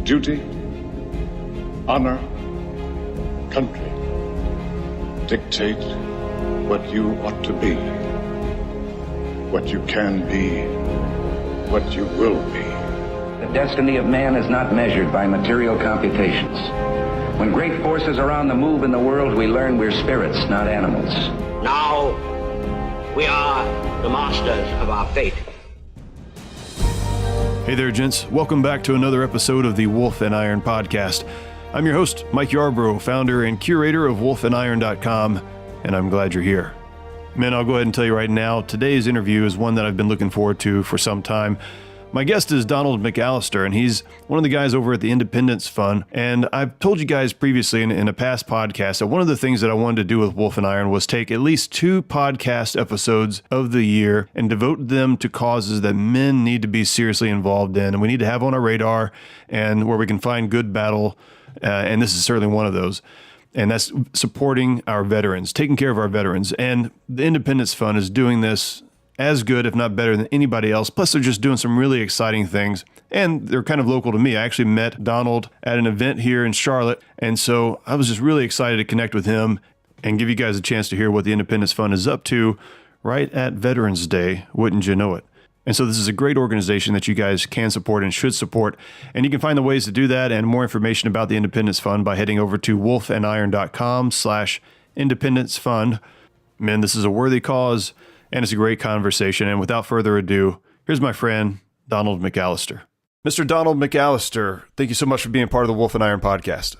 Duty, honor, country dictate what you ought to be, what you can be, what you will be. The destiny of man is not measured by material computations. When great forces are on the move in the world, we learn we're spirits, not animals. Now, we are the masters of our fate. Hey there, gents. Welcome back to another episode of the Wolf and Iron podcast. I'm your host, Mike Yarbrough, founder and curator of wolfandiron.com, and I'm glad you're here. Man, I'll go ahead and tell you right now, today's interview is one that I've been looking forward to for some time. My guest is Donald McAlister, and he's one of the guys over at the Independence Fund. And I've told you guys previously in a past podcast that one of the things that I wanted to do with Wolf and Iron was take at least 2 podcast episodes of the year and devote them to causes that men need to be seriously involved in, and we need to have on our radar, and where we can find good battle. And this is certainly one of those. And that's supporting our veterans, taking care of our veterans. And the Independence Fund is doing this as good, if not better, than anybody else. Plus, they're just doing some really exciting things. And they're kind of local to me. I actually met Donald at an event here in Charlotte. And so I was just really excited to connect with him and give you guys a chance to hear what the Independence Fund is up to right at Veterans Day. Wouldn't you know it? And so this is a great organization that you guys can support and should support. And you can find the ways to do that and more information about the Independence Fund by heading over to wolfandiron.com/Independence Fund. Man, this is a worthy cause. And it's a great conversation. And without further ado, here's my friend, Donald McAlister. Mr. Donald McAlister, thank you so much for being part of the Wolf and Iron podcast.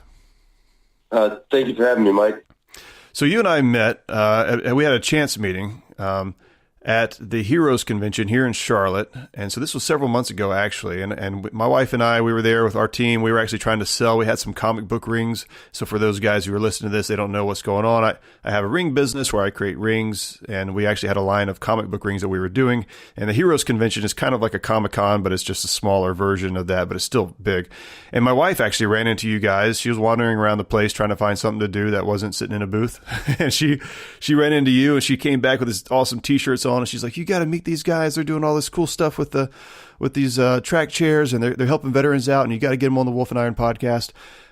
Thank you for having me, Mike. So you and I met, we had a chance meeting at the Heroes Convention here in Charlotte. And so this was several months ago, actually. And my wife and I, we were there with our team. We were actually trying to sell. We had some comic book rings. So for those guys who are listening to this, they don't know what's going on. I have a ring business where I create rings, and we actually had a line of comic book rings that we were doing. And the Heroes Convention is kind of like a Comic-Con, but it's just a smaller version of that, but it's still big. And my wife actually ran into you guys. She was wandering around the place trying to find something to do that wasn't sitting in a booth. And she ran into you, and she came back with these awesome t-shirts on, and she's like, you got to meet these guys. They're doing all this cool stuff with these track chairs, and they're helping veterans out, and you got to get them on the Wolf and Iron podcast.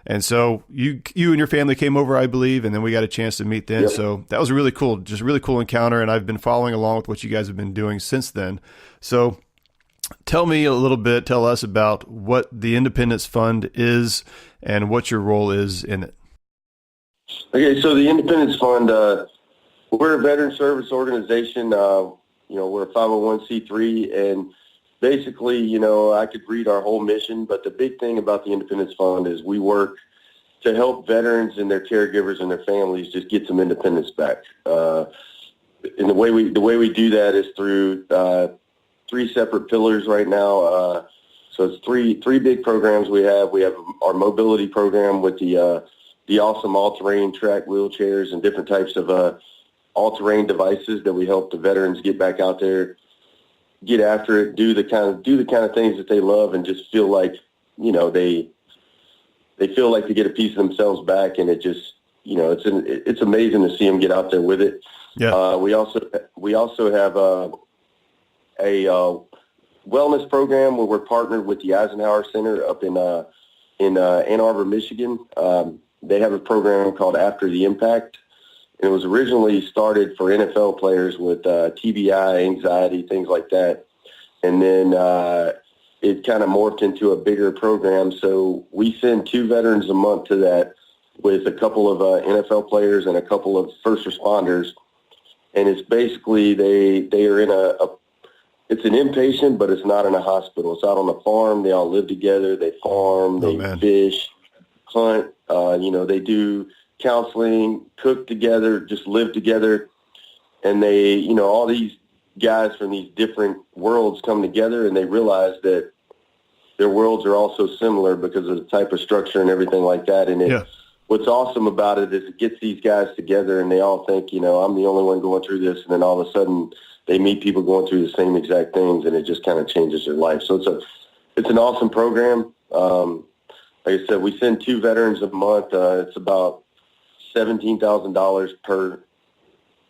And so you and your family came over, I believe, and then we got a chance to meet then. Yep. So that was a really cool encounter, and I've been following along with what you guys have been doing since then. So tell us about what the Independence Fund is and what your role is in it. Okay, so the Independence Fund, we're a veteran service organization. We're a 501c3, and basically, I could read our whole mission, but the big thing about the Independence Fund is we work to help veterans and their caregivers and their families just get some independence back. And the way we do that is through 3 separate pillars right now. So it's three big programs we have. We have our mobility program with the awesome all-terrain track wheelchairs and different types of all-terrain devices that we help the veterans get back out there, get after it, do the kind of things that they love, and just feel like they feel like they get a piece of themselves back, and it just it's amazing to see them get out there with it. Yeah. We also have a wellness program where we're partnered with the Eisenhower Center up in Ann Arbor, Michigan. They have a program called After the Impact. It was originally started for NFL players with TBI, anxiety, things like that. And then it kind of morphed into a bigger program. So we send 2 veterans a month to that with a couple of NFL players and a couple of first responders. And it's basically they are in it's an inpatient, but it's not in a hospital. It's out on the farm. They all live together. They farm, they fish, hunt. They do counseling, cook together, just live together. And they, all these guys from these different worlds come together, and they realize that their worlds are also similar because of the type of structure and everything like that. And what's awesome about it is it gets these guys together, and they all think, I'm the only one going through this. And then all of a sudden they meet people going through the same exact things, and it just kind of changes their life. So it's an awesome program. Like I said, we send 2 veterans a month. It's about $17,000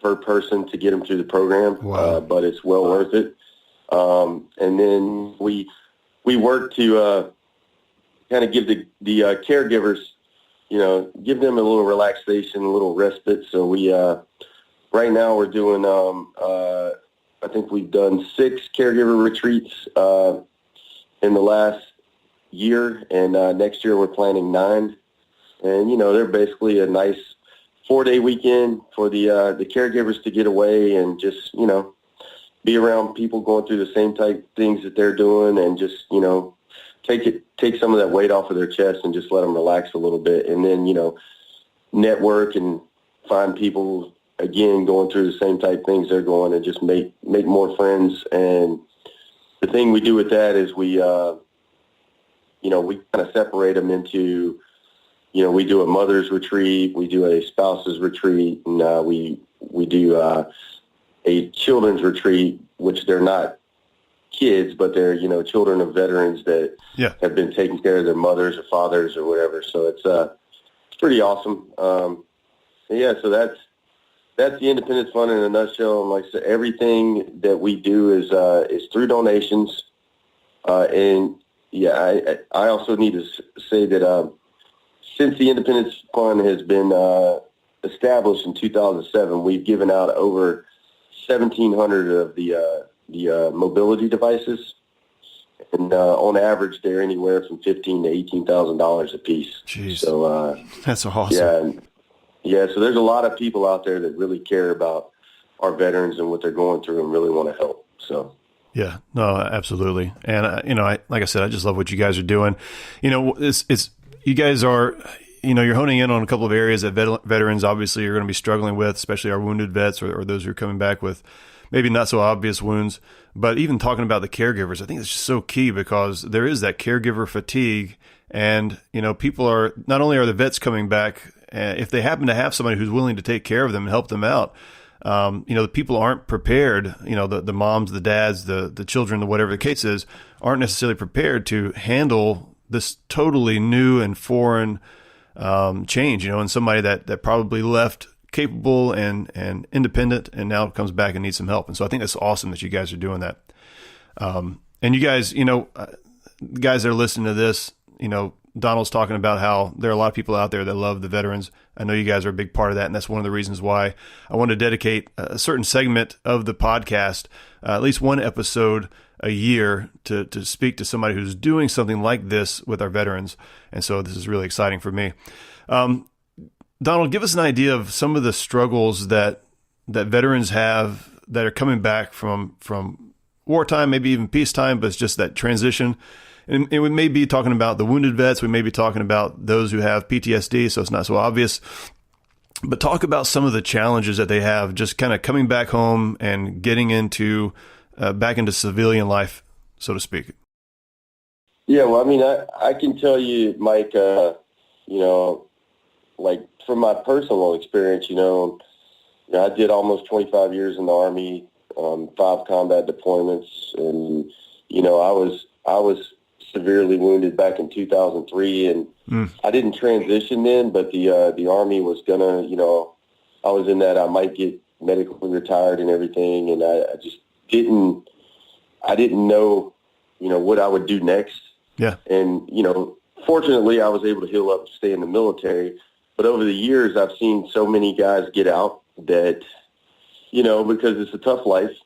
per person to get them through the program. Wow. But it's well worth it. And then we work to kind of give the caregivers, give them a little relaxation, a little respite. So we right now we're doing I think we've done 6 caregiver retreats in the last year, and next year we're planning 9. And they're basically a nice 4-day weekend for the caregivers to get away and just be around people going through the same type things that they're doing, and just take some of that weight off of their chest and just let them relax a little bit, and then network and find people again going through the same type things they're going, and just make more friends. And the thing we do with that is we kind of separate them into, we do a mother's retreat, we do a spouse's retreat, and we do a children's retreat, which they're not kids, but they're, children of veterans that have been taking care of their mothers or fathers or whatever. So it's pretty awesome. So that's the Independence Fund in a nutshell. And like I said, everything that we do is through donations. I also need to say that since the Independence Fund has been established in 2007, we've given out over 1,700 of the mobility devices, and on average, they're anywhere from $15,000 to $18,000 a piece. Jeez. So that's awesome. So there's a lot of people out there that really care about our veterans and what they're going through and really want to help. So. Yeah, no, absolutely. And, like I said, I just love what you guys are doing. It's you guys are, you're honing in on a couple of areas that veterans obviously are going to be struggling with, especially our wounded vets or those who are coming back with maybe not so obvious wounds. But even talking about the caregivers, I think it's just so key, because there is that caregiver fatigue. And, people are, not only are the vets coming back, if they happen to have somebody who's willing to take care of them and help them out, the people aren't prepared, the moms, the dads, the children, whatever the case is, aren't necessarily prepared to handle this totally new and foreign change, and somebody that probably left capable and independent and now comes back and needs some help. And so I think that's awesome that you guys are doing that. And you guys, guys that are listening to this, Donald's talking about how there are a lot of people out there that love the veterans. I know you guys are a big part of that, and that's one of the reasons why I want to dedicate a certain segment of the podcast, at least one episode a year, to speak to somebody who's doing something like this with our veterans. And so this is really exciting for me. Donald, give us an idea of some of the struggles that veterans have that are coming back from wartime, maybe even peacetime, but it's just that transition. And we may be talking about the wounded vets. We may be talking about those who have PTSD, so it's not so obvious. But talk about some of the challenges that they have just kind of coming back home and getting into back into civilian life, so to speak. Yeah, well, I mean, I can tell you, Mike, like from my personal experience, I did almost 25 years in the Army, 5 combat deployments, and, I was severely wounded back in 2003, and I didn't transition then, but the Army was gonna, I was in that I might get medically retired and everything, and I just didn't know, what I would do next. Yeah. And, fortunately I was able to heal up and stay in the military, but over the years I've seen so many guys get out that, because it's a tough life,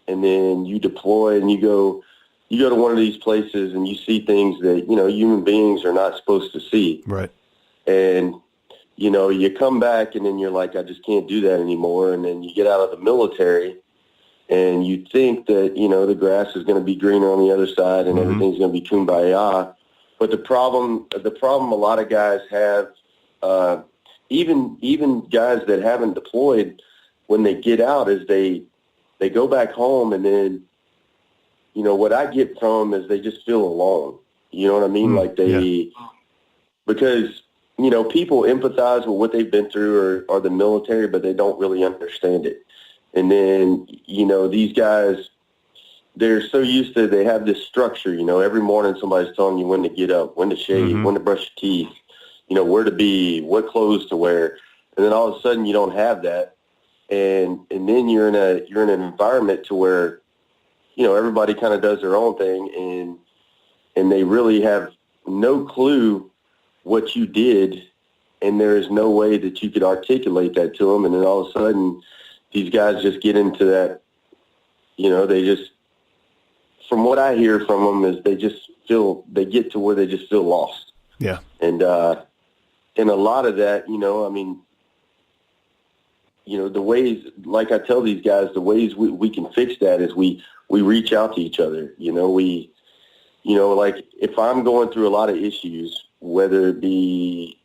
and then you deploy and you go to one of these places and you see things that, human beings are not supposed to see. Right. And, you come back and then you're like, I just can't do that anymore. And then you get out of the military and you think that, the grass is going to be greener on the other side and everything's going to be kumbaya. But the problem a lot of guys have, even guys that haven't deployed, when they get out, is they go back home, and then, what I get from them is they just feel alone. You know what I mean? Because, people empathize with what they've been through or the military, but they don't really understand it. And then, these guys, they're so used to, they have this structure, every morning somebody's telling you when to get up, when to shave, when to brush your teeth, where to be, what clothes to wear. And then all of a sudden you don't have that. And then you're in an environment to where, everybody kind of does their own thing, and they really have no clue what you did, and there is no way that you could articulate that to them. And then all of a sudden, these guys just get into that, they just, from what I hear from them, is they get to where they just feel lost. Yeah. And a lot of that, the ways, like I tell these guys, the ways we can fix that is we reach out to each other. Like if I'm going through a lot of issues, whether it be,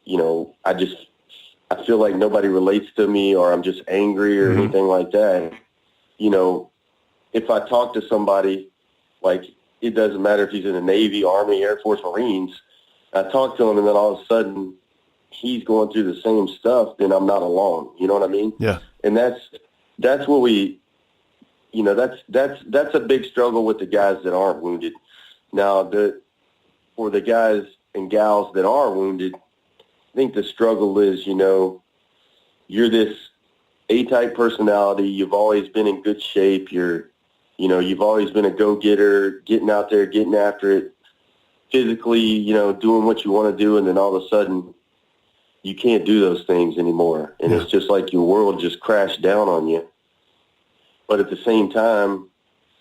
I feel like nobody relates to me, or I'm just angry or anything like that. If I talk to somebody, like it doesn't matter if he's in the Navy, Army, Air Force, Marines, I talk to him and then all of a sudden he's going through the same stuff, then I'm not alone. You know what I mean? Yeah. And that's what we, that's a big struggle with the guys that aren't wounded. Now, for the guys and gals that are wounded, I think the struggle is, you're this A-type personality. You've always been in good shape. You've always been a go-getter, getting out there, getting after it, physically, doing what you want to do, and then all of a sudden you can't do those things anymore. And it's just like your world just crashed down on you. But at the same time,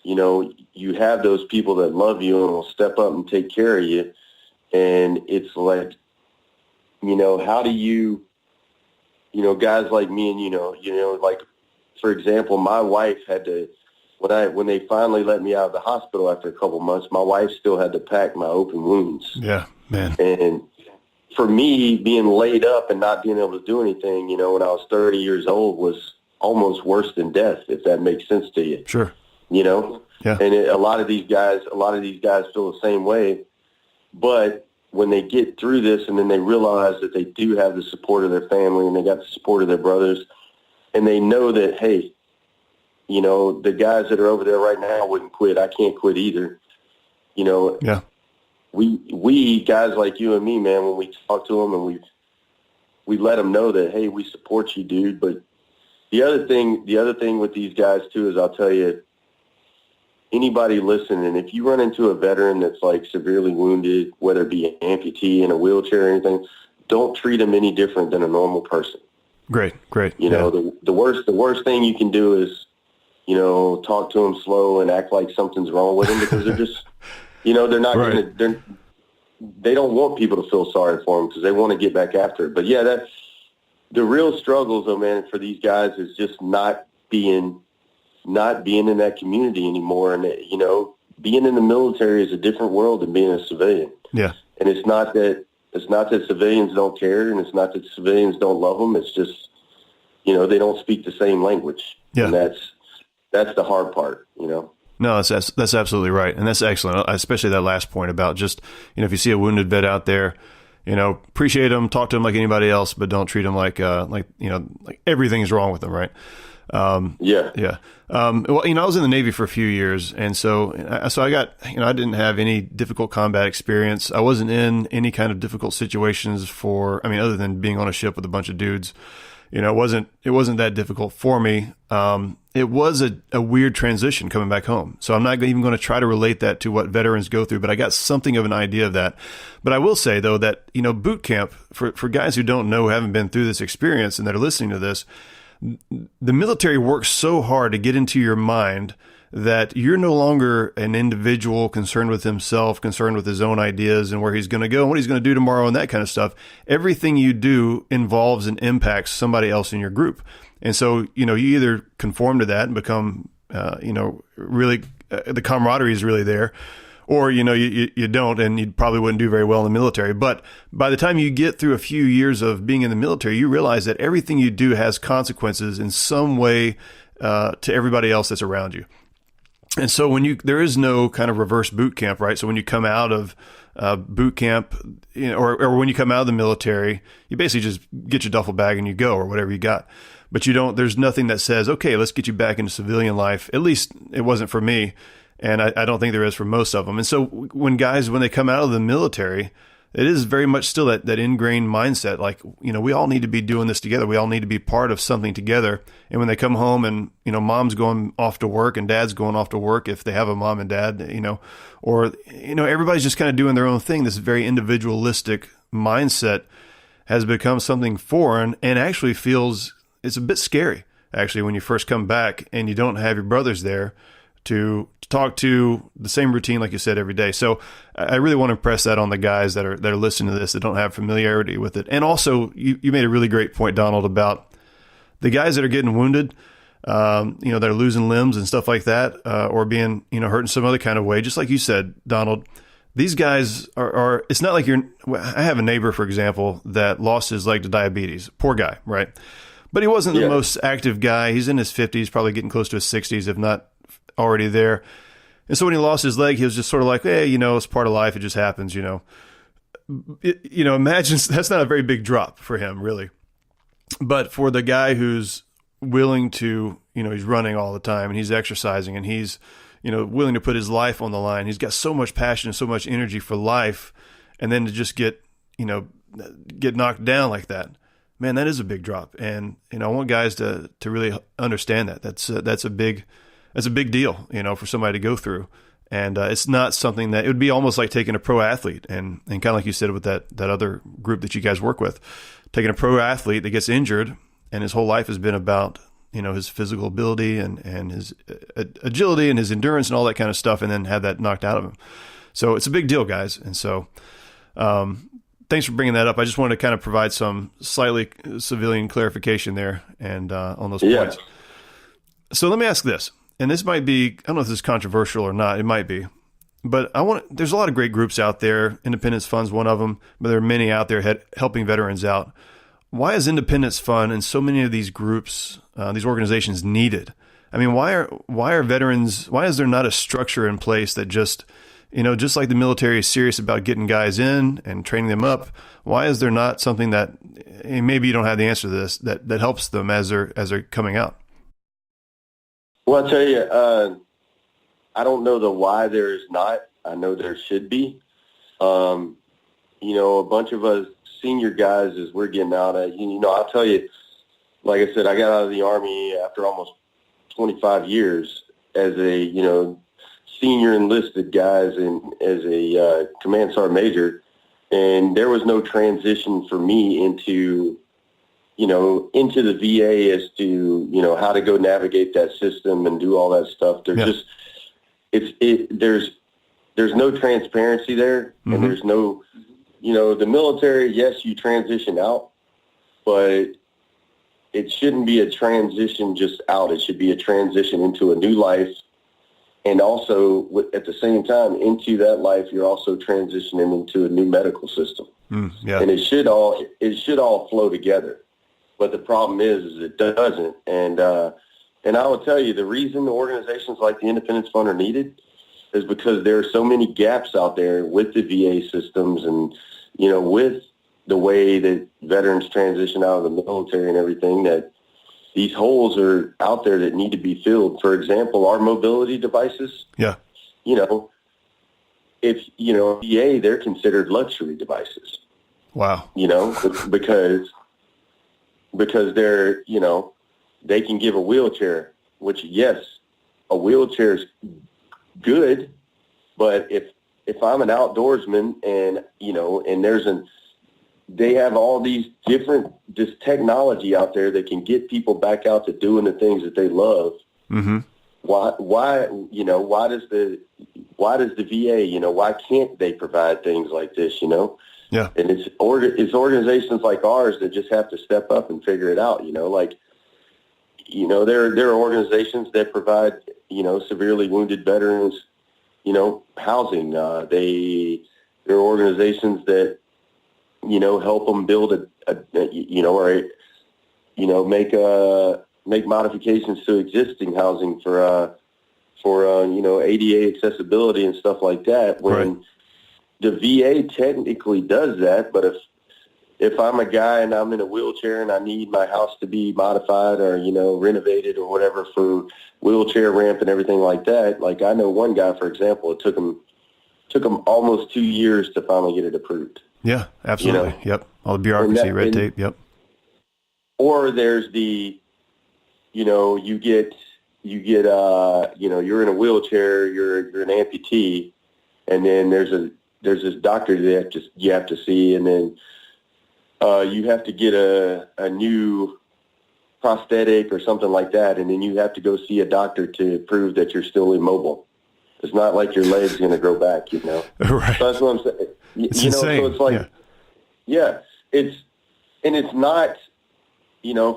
you have those people that love you and will step up and take care of you. And it's like, how do you, guys like me and, like, for example, my wife had to, when they finally let me out of the hospital after a couple months, my wife still had to pack my open wounds. Yeah, man. And for me, being laid up and not being able to do anything, when I was 30 years old was almost worse than death, if that makes sense to you. Sure. Yeah. And a lot of these guys feel the same way. But when they get through this and then they realize that they do have the support of their family and they got the support of their brothers, and they know that, hey, the guys that are over there right now wouldn't quit. I can't quit either. Yeah. We guys like you and me, man, when we talk to them and we let them know that, hey, we support you, dude. But the other thing with these guys too is, I'll tell you, anybody listening, if you run into a veteran that's like severely wounded, whether it be an amputee in a wheelchair or anything, don't treat them any different than a normal person. Great. The worst thing you can do is, talk to them slow and act like something's wrong with them, because they're just, they're not right. they don't want people to feel sorry for them because they want to get back after it. But yeah, the real struggles, though, man, for these guys is just not being in that community anymore. And, being in the military is a different world than being a civilian. Yeah. And it's not that civilians don't care, and it's not that civilians don't love them. It's just, they don't speak the same language. Yeah. And that's the hard part, No, that's absolutely right. And that's excellent, especially that last point about just, if you see a wounded vet out there, appreciate them, talk to them like anybody else, but don't treat them like everything is wrong with them, right? Yeah. Well, I was in the Navy for a few years, and so I got, I didn't have any difficult combat experience. I wasn't in any kind of difficult situations other than being on a ship with a bunch of dudes. It wasn't that difficult for me. It was a weird transition coming back home. So I'm not even going to try to relate that to what veterans go through, but I got something of an idea of that. But I will say, though, that, boot camp, for guys who don't know, who haven't been through this experience and that are listening to this, the military works so hard to get into your mind that you're no longer an individual concerned with himself, concerned with his own ideas and where he's going to go and what he's going to do tomorrow and that kind of stuff. Everything you do involves and impacts somebody else in your group. And so, you either conform to that and become, really, the camaraderie is really there, or, you don't, and you probably wouldn't do very well in the military. But by the time you get through a few years of being in the military, you realize that everything you do has consequences in some way to everybody else that's around you. And so there is no kind of reverse boot camp, right? So when you come out of boot camp, or when you come out of the military, you basically just get your duffel bag and you go, or whatever you got. But there's nothing that says, okay, let's get you back into civilian life. At least it wasn't for me. And I don't think there is for most of them. And so when they come out of the military, it is very much still that ingrained mindset. Like, we all need to be doing this together. We all need to be part of something together. And when they come home and, mom's going off to work and dad's going off to work, if they have a mom and dad, or, everybody's just kind of doing their own thing. This very individualistic mindset has become something foreign and actually it's a bit scary, actually, when you first come back and you don't have your brothers there to talk to the same routine, like you said, every day. So I really want to impress that on the guys that are listening to this, that don't have familiarity with it. And also, you made a really great point, Donald, about the guys that are getting wounded, that are losing limbs and stuff like that, or being, hurt in some other kind of way. Just like you said, Donald, these guys are it's not like I have a neighbor, for example, that lost his leg to diabetes. Poor guy, right? But he wasn't the most active guy. He's in his 50s, probably getting close to his 60s, if not already there. And so when he lost his leg, he was just sort of like, hey, it's part of life. It just happens, Imagine that's not a very big drop for him, really. But for the guy who's willing to, he's running all the time and he's exercising and he's, willing to put his life on the line. He's got so much passion and so much energy for life. And then to just get knocked down like that, man, that is a big drop. And, I want guys to really understand that. That's a big deal, for somebody to go through. And it's not something that it would be almost like taking a pro athlete and kind of like you said with that other group that you guys work with, taking a pro athlete that gets injured and his whole life has been about, his physical ability and his agility and his endurance and all that kind of stuff, and then have that knocked out of him. So it's a big deal, guys. And so, thanks for bringing that up. I just wanted to kind of provide some slightly civilian clarification there and on those points. So let me ask this, and this might be, I don't know if this is controversial or not. It might be, but there's a lot of great groups out there. Independence Fund's one of them, but there are many out there helping veterans out. Why is Independence Fund and so many of these groups, these organizations needed? I mean, why are veterans, why is there not a structure in place that just like the military is serious about getting guys in and training them up, why is there not something that, and maybe you don't have the answer to this, that helps them as they're coming out? Well, I'll tell you, I don't know the why there is not. I know there should be. A bunch of us senior guys, as we're getting out, I'll tell you, like I said, I got out of the Army after almost 25 years as a, senior enlisted guys and as a command sergeant major, and there was no transition for me into the VA as to, how to go navigate that system and do all that stuff. There's there's no transparency there, and there's no, the military, yes, you transition out, but it shouldn't be a transition just out. It should be a transition into a new life. And also, at the same time, into that life, you're also transitioning into a new medical system. And it should all flow together. But the problem is it doesn't. And I will tell you, the reason organizations like the Independence Fund are needed is because there are so many gaps out there with the VA systems and, with the way that veterans transition out of the military and everything, that these holes are out there that need to be filled. For example, our mobility devices. Yeah. If, VA, they're considered luxury devices. Wow. Because they're, they can give a wheelchair, which, yes, a wheelchair is good, but if I'm an outdoorsman and, and they have all these this technology out there that can get people back out to doing the things that they love. Mm-hmm. Why does the VA, why can't they provide things like this, Yeah. And it's organizations like ours that just have to step up and figure it out, there are organizations that provide, severely wounded veterans, housing. There are organizations that, help them build make modifications to existing housing for ADA accessibility and stuff like that. When the VA technically does that, but if I'm a guy and I'm in a wheelchair and I need my house to be modified or, renovated or whatever for wheelchair ramp and everything like that, like I know one guy, for example, it took him almost 2 years to finally get it approved. Yeah, absolutely. Yep. All the bureaucracy, red tape. Yep. Or there's the, you get, you're in a wheelchair, you're an amputee, and then there's this doctor that you have to see, and then you have to get a new prosthetic or something like that, and then you have to go see a doctor to prove that you're still immobile. It's not like your leg's going to grow back, Right. So that's what I'm saying. It's insane. So it's like, it's not,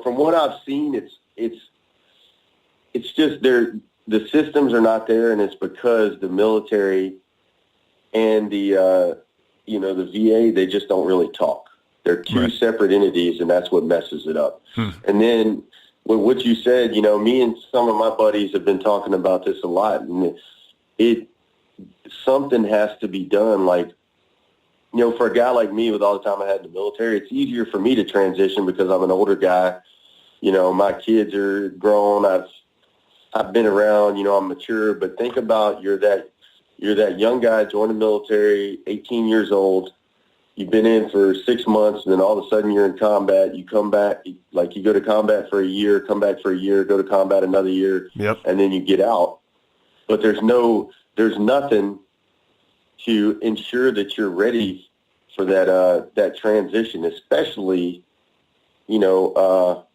from what I've seen, it's just the systems are not there, and it's because the military and the VA, they just don't really talk. They're two separate entities, and that's what messes it up. And then with what you said, me and some of my buddies have been talking about this a lot, and something has to be done. Like, for a guy like me with all the time I had in the military, it's easier for me to transition because I'm an older guy. My kids are grown. I've been around, I'm mature, but think about you're that young guy, joined the military, 18 years old. You've been in for 6 months, and then all of a sudden you're in combat. You come back, like you go to combat for a year, come back for a year, go to combat another year, and then you get out. But there's nothing to ensure that you're ready for that transition, especially, your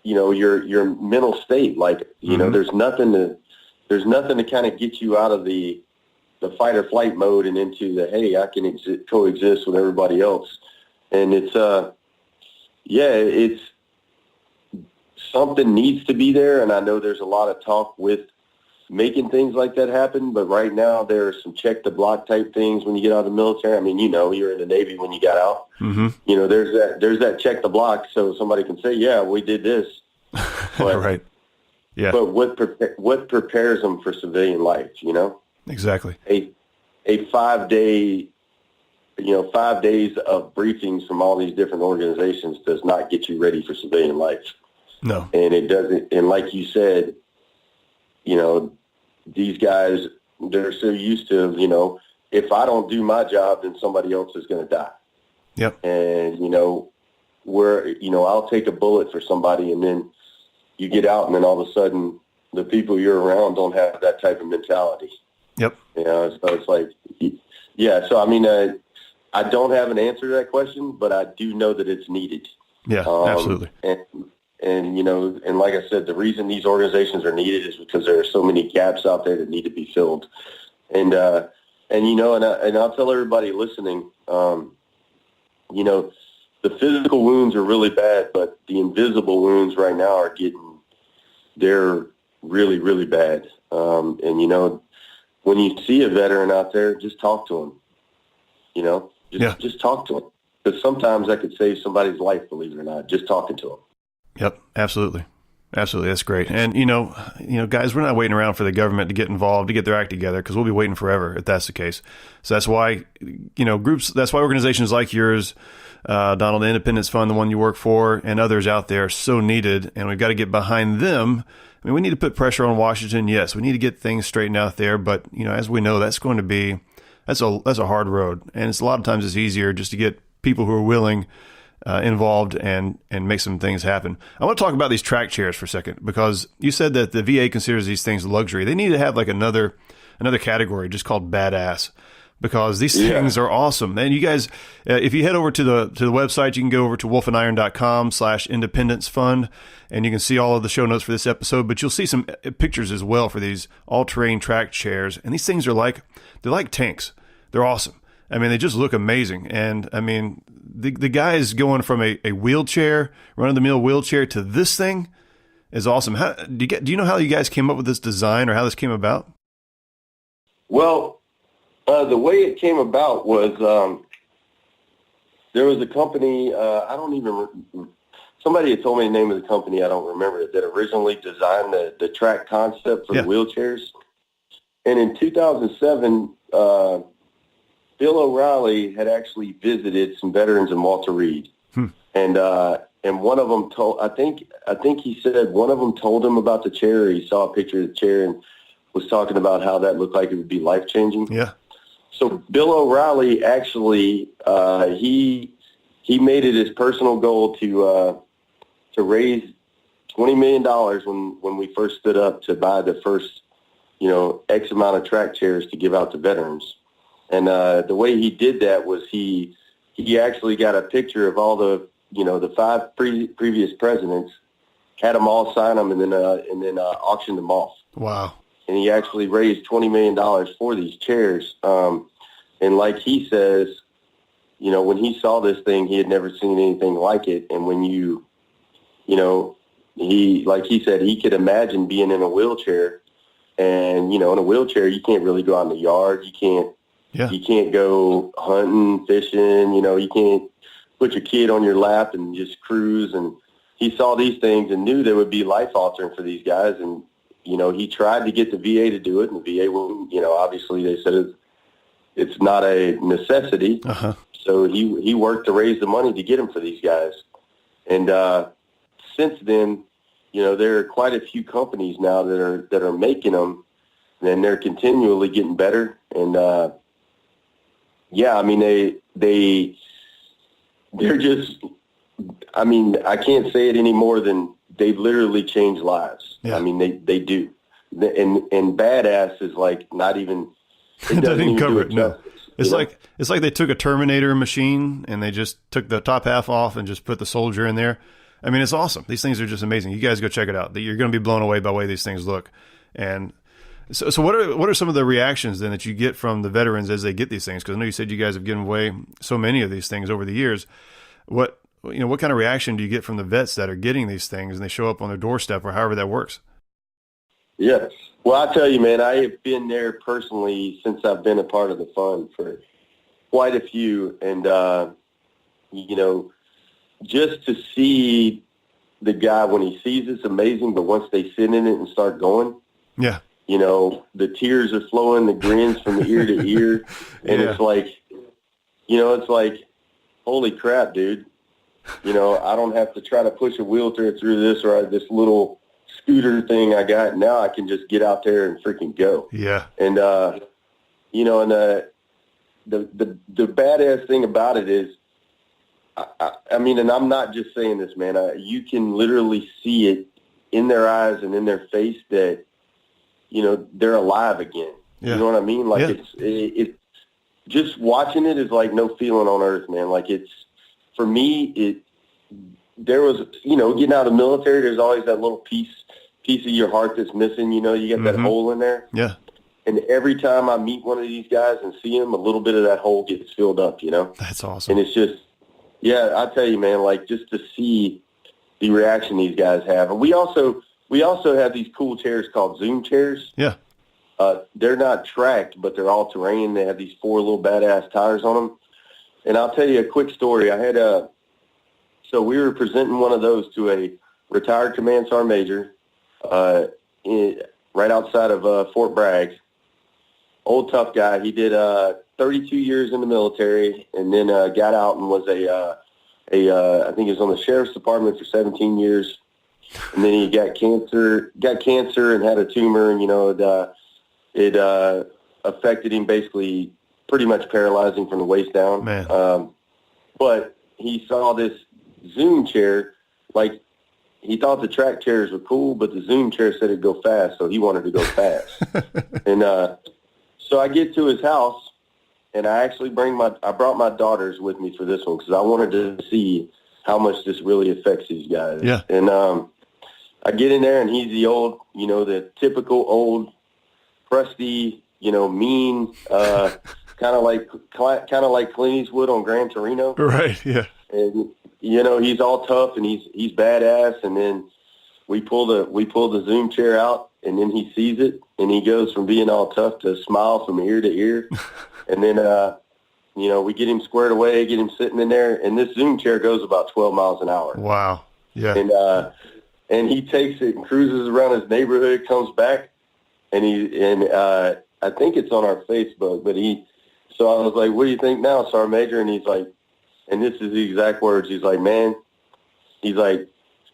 mental state. Like, there's nothing to kind of get you out of the fight or flight mode and into the, hey, I can coexist with everybody else. And it's something needs to be there. And I know there's a lot of talk with making things like that happen. But right now there are some check the block type things when you get out of the military. I mean, you're in the Navy when you got out, there's that check the block. So somebody can say, yeah, we did this. But, right. Yeah. But what prepares them for civilian life, Exactly. A 5 day, 5 days of briefings from all these different organizations does not get you ready for civilian life. No. And it doesn't. And like you said, these guys, they're so used to, if I don't do my job, then somebody else is going to die. Yep. And, I'll take a bullet for somebody, and then you get out, and then all of a sudden the people you're around don't have that type of mentality. Yep. So it's like, yeah. So, I mean, I don't have an answer to that question, but I do know that it's needed. Yeah, absolutely. And like I said, the reason these organizations are needed is because there are so many gaps out there that need to be filled. And I'll tell everybody listening, the physical wounds are really bad, but the invisible wounds right now they're really, really bad. When you see a veteran out there, just talk to him, just talk to him. Because sometimes that could save somebody's life, believe it or not, just talking to them. Yep, absolutely. Absolutely. That's great. And, guys, we're not waiting around for the government to get involved, to get their act together, because we'll be waiting forever if that's the case. So that's why, that's why organizations like yours, Donald, the Independence Fund, the one you work for, and others out there are so needed, and we've got to get behind them. I mean, we need to put pressure on Washington. Yes, we need to get things straightened out there. But, as we know, that's a hard road. And it's a lot of times it's easier just to get people who are willing involved and make some things happen. I want to talk about these track chairs for a second, because you said that the VA considers these things luxury. They need to have like another category just called badass, because these things are awesome. And you guys, if you head over to the website, you can go over to wolfendiron.com/independence fund, and you can see all of the show notes for this episode, but you'll see some pictures as well for these all-terrain track chairs. And these things they're like tanks. They're awesome. I mean, they just look amazing. And I mean, the guys going from a wheelchair, run-of-the-mill wheelchair, to this thing is awesome. Do you know how you guys came up with this design, or how this came about? Well, the way it came about was there was a company, somebody had told me the name of the company, I don't remember it, that originally designed the track concept for the wheelchairs. And in 2007, Bill O'Reilly had actually visited some veterans in Walter Reed. And one of them I think he said one of them told him about the chair. He saw a picture of the chair and was talking about how that looked like it would be life-changing. Yeah. So Bill O'Reilly actually, he made it his personal goal to raise $20 million when we first stood up to buy the first, X amount of track chairs to give out to veterans. And the way he did that was he actually got a picture of all the, the five previous presidents, had them all sign them, and then auctioned them off. Wow. And he actually raised $20 million for these chairs. And like he says, when he saw this thing, he had never seen anything like it. And when like he said, he could imagine being in a wheelchair. And, in a wheelchair, you can't really go out in the yard. You can't go hunting, fishing. You can't put your kid on your lap and just cruise. And he saw these things and knew they would be life-altering for these guys. And, he tried to get the VA to do it, and the VA wouldn't. Obviously they said it's not a necessity. Uh-huh. So he worked to raise the money to get them for these guys. And since then, there are quite a few companies now that are making them, and they're continually getting better. And they're just, I can't say it any more than they've literally changed lives. Yeah. They do. And badass is like not even, it doesn't even cover it. No. It's like they took a Terminator machine and they just took the top half off and just put the soldier in there. It's awesome. These things are just amazing. You guys go check it out. You're going to be blown away by the way these things look. And so what are some of the reactions then that you get from the veterans as they get these things? Because I know you said you guys have given away so many of these things over the years. What kind of reaction do you get from the vets that are getting these things and they show up on their doorstep or however that works? Yes. Well, I tell you, man, I have been there personally since I've been a part of the fund for quite a few. And, just to see the guy when he sees it's amazing, but once they sit in it and start going, yeah, the tears are flowing, the grins from ear to ear, and it's like, holy crap, dude. I don't have to try to push a wheelchair through this or this little scooter thing I got. Now I can just get out there and freaking go. Yeah. And, the badass thing about it is, and I'm not just saying this, man. You can literally see it in their eyes and in their face that, they're alive again. Yeah. You know what I mean? Like it's just watching it is like no feeling on earth, man. Like for me, there was, getting out of the military, there's always that little piece of your heart that's missing. You get that hole in there. Yeah. And every time I meet one of these guys and see him, a little bit of that hole gets filled up, That's awesome. And it's just, yeah, I tell you, man, like just to see the reaction these guys have. And we also have these cool chairs called Zoom chairs. Yeah. They're not tracked, but they're all terrain. They have these 4 little badass tires on them. And I'll tell you a quick story. So we were presenting one of those to a retired command sergeant major right outside of Fort Bragg. Old tough guy. He did 32 years in the military, and then got out and was I think he was on the sheriff's department for 17 years, and then he got cancer and had a tumor, and it affected him, basically pretty much paralyzing from the waist down. Man. But he saw this Zoom chair, like he thought the track chairs were cool, but the Zoom chair said it'd go fast, so he wanted to go fast. And so I get to his house, and I actually brought my daughters with me for this one because I wanted to see how much this really affects these guys. Yeah. And I get in there, and he's the old, the typical old, crusty, mean, kind of like Clint Eastwood on Gran Torino. Right. Yeah. And he's all tough and he's badass. And then we pull the Zoom chair out, and then he sees it, and he goes from being all tough to smile from ear to ear. And then we get him squared away, get him sitting in there, and this Zoom chair goes about 12 miles an hour. Wow. Yeah. And he takes it and cruises around his neighborhood, comes back, and I think it's on our Facebook, but so I was like, what do you think now, Sergeant Major? And he's like, and this is the exact words. He's like, man, he's like,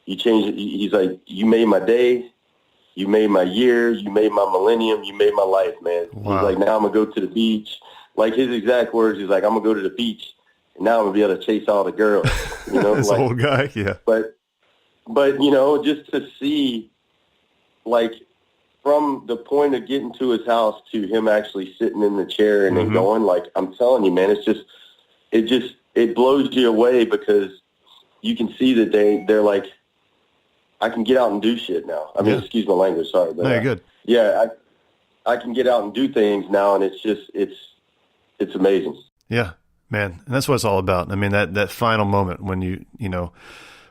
you changed it. He's like, you made my day. You made my year. You made my millennium. You made my life, man. Wow. He's like, now I'm going to go to the beach. like his exact words, he's like, I'm going to go to the beach, and now I'm going to be able to chase all the girls. You know, this like, old guy, yeah. But, you know, just to see, like, from the point of getting to his house to him actually sitting in the chair and then going, like, I'm telling you, man, it blows you away, because you can see that they're like, I can get out and do shit now. I mean, excuse my language, sorry. But, no, you're good. Yeah, I can get out and do things now, and it's amazing. Yeah, man. And that's what it's all about. I mean, that final moment when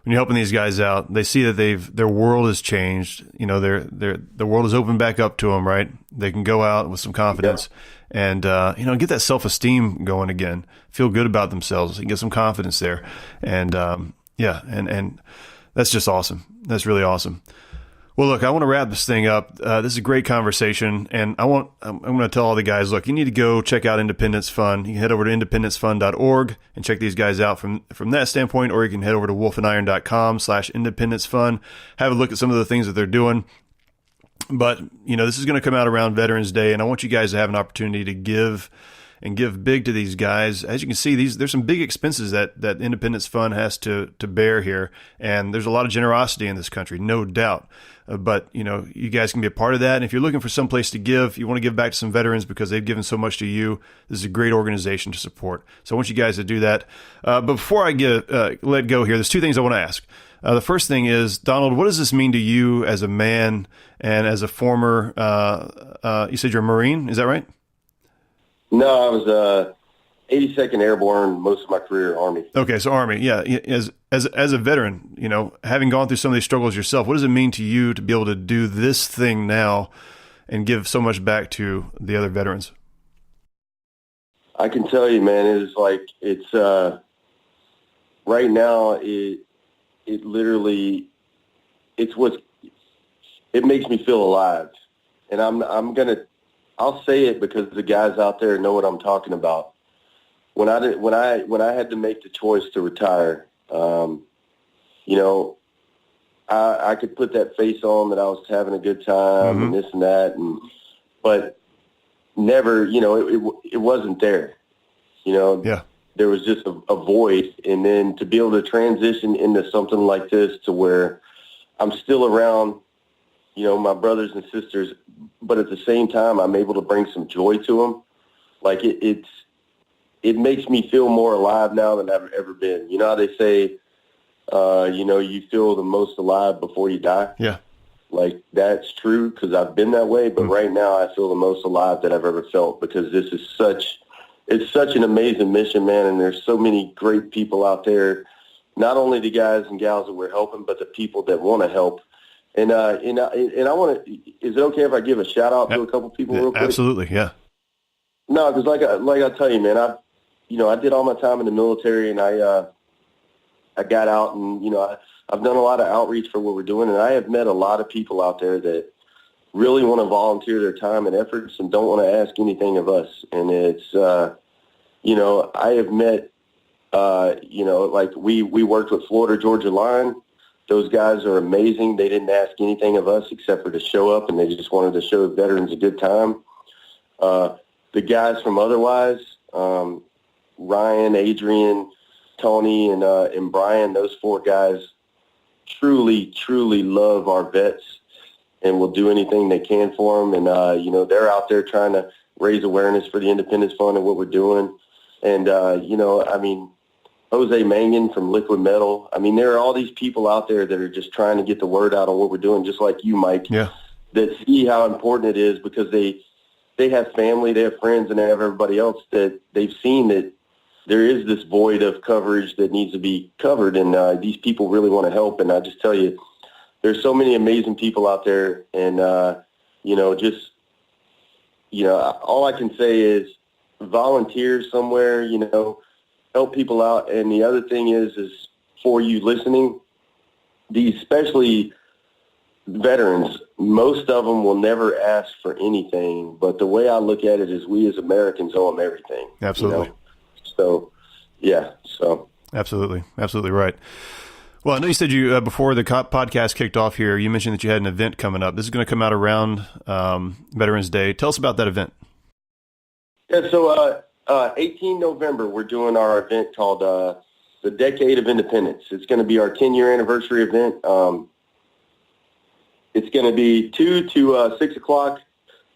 when you're helping these guys out, they see that their world has changed. You know, the world is opened back up to them, right? They can go out with some confidence and, get that self-esteem going again, feel good about themselves and get some confidence there. And, and that's just awesome. That's really awesome. Well, look, I want to wrap this thing up. This is a great conversation, and I'm going to tell all the guys, look, you need to go check out Independence Fund. You can head over to independencefund.org and check these guys out from that standpoint, or you can head over to wolfandiron.com/independencefund, have a look at some of the things that they're doing. But, this is going to come out around Veterans Day, and I want you guys to have an opportunity to give big to these guys. As you can see, there's some big expenses that Independence Fund has to bear here, and there's a lot of generosity in this country, no doubt. But, you guys can be a part of that. And if you're looking for some place to give, you want to give back to some veterans because they've given so much to you, this is a great organization to support. So I want you guys to do that. But before I let go here, there's two things I want to ask. The first thing is, Donald, what does this mean to you as a man and as a former, you said you're a Marine, is that right? No, I was 82nd Airborne most of my career, Army. Okay, so Army, yeah. As a veteran, having gone through some of these struggles yourself, what does it mean to you to be able to do this thing now and give so much back to the other veterans? I can tell you, man, it's right now it literally it makes me feel alive, and I'll say it because the guys out there know what I'm talking about. When I had to make the choice to retire, I could put that face on that I was having a good time and this and that, but never, it wasn't there. There was just a void, and then to be able to transition into something like this to where I'm still around, my brothers and sisters, but at the same time, I'm able to bring some joy to them. Like it makes me feel more alive now than I've ever been. You know how they say, you feel the most alive before you die? Yeah. Like, that's true, because I've been that way, but right now I feel the most alive that I've ever felt, because this is it's such an amazing mission, man, and there's so many great people out there, not only the guys and gals that we're helping, but the people that want to help. And I want to, is it okay if I give a shout out to a couple people real quick? Absolutely, yeah. No, because like I tell you, man, I did all my time in the military, and I got out, and I've done a lot of outreach for what we're doing, and I have met a lot of people out there that really want to volunteer their time and efforts and don't want to ask anything of us. And it's I have met like we worked with Florida Georgia Line. Those guys are amazing. They didn't ask anything of us except for to show up, and they just wanted to show veterans a good time. The guys from Otherwise, Ryan, Adrian, Tony, and Brian, those four guys truly, truly love our vets and will do anything they can for them. And, they're out there trying to raise awareness for the Independence Fund and what we're doing. And, Jose Mangan from Liquid Metal. I mean, there are all these people out there that are just trying to get the word out on what we're doing, just like you, Mike, that see how important it is, because they have family, they have friends, and they have everybody else that they've seen that there is this void of coverage that needs to be covered, and these people really want to help. And I just tell you, there's so many amazing people out there, and, all I can say is volunteer somewhere, help people out. And the other thing is for you listening, these especially veterans, most of them will never ask for anything, but the way I look at it is we as Americans owe them everything. Absolutely. So, yeah. So absolutely right. Well, I know you said you before the podcast kicked off here, you mentioned that you had an event coming up. This is going to come out around Veterans Day. Tell us about that event. Yeah, so 18 November, we're doing our event called the Decade of Independence. It's going to be our 10-year anniversary event. It's going to be 2 to 6 o'clock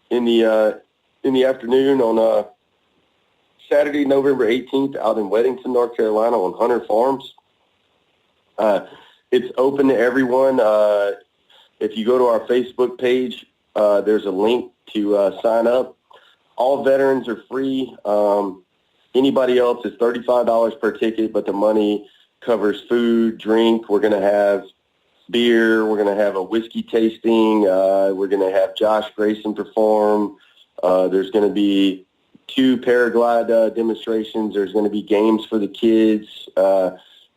in the afternoon on Saturday, November 18th, out in Weddington, North Carolina, on Hunter Farms. It's open to everyone. If you go to our Facebook page, there's a link to sign up. All veterans are free. Anybody else is $35 per ticket, but the money covers food, drink. We're going to have beer. We're going to have a whiskey tasting. We're going to have Josh Grayson perform. There's going to be 2 paraglide demonstrations. There's going to be games for the kids,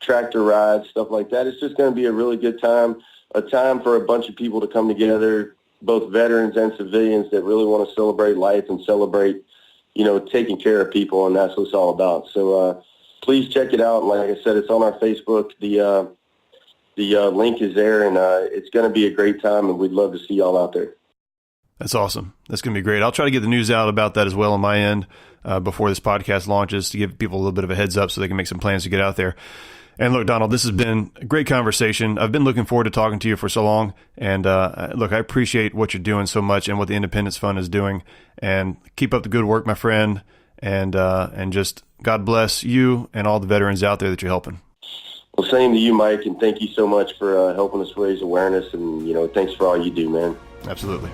tractor rides, stuff like that. It's just going to be a really good time, a time for a bunch of people to come together, both veterans and civilians that really want to celebrate life and celebrate, taking care of people, and that's what it's all about. So please check it out. Like I said, it's on our Facebook. The link is there, and it's going to be a great time, and we'd love to see y'all out there. That's awesome. That's going to be great. I'll try to get the news out about that as well on my end before this podcast launches to give people a little bit of a heads up so they can make some plans to get out there. And look, Donald, this has been a great conversation. I've been looking forward to talking to you for so long. And look, I appreciate what you're doing so much and what the Independence Fund is doing. And keep up the good work, my friend. And just God bless you and all the veterans out there that you're helping. Well, same to you, Mike, and thank you so much for helping us raise awareness. And, thanks for all you do, man. Absolutely.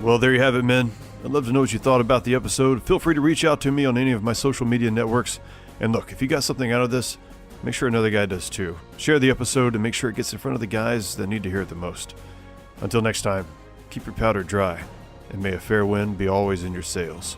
Well, there you have it, men. I'd love to know what you thought about the episode. Feel free to reach out to me on any of my social media networks. And look, if you got something out of this, make sure another guy does too. Share the episode and make sure it gets in front of the guys that need to hear it the most. Until next time, keep your powder dry, and may a fair wind be always in your sails.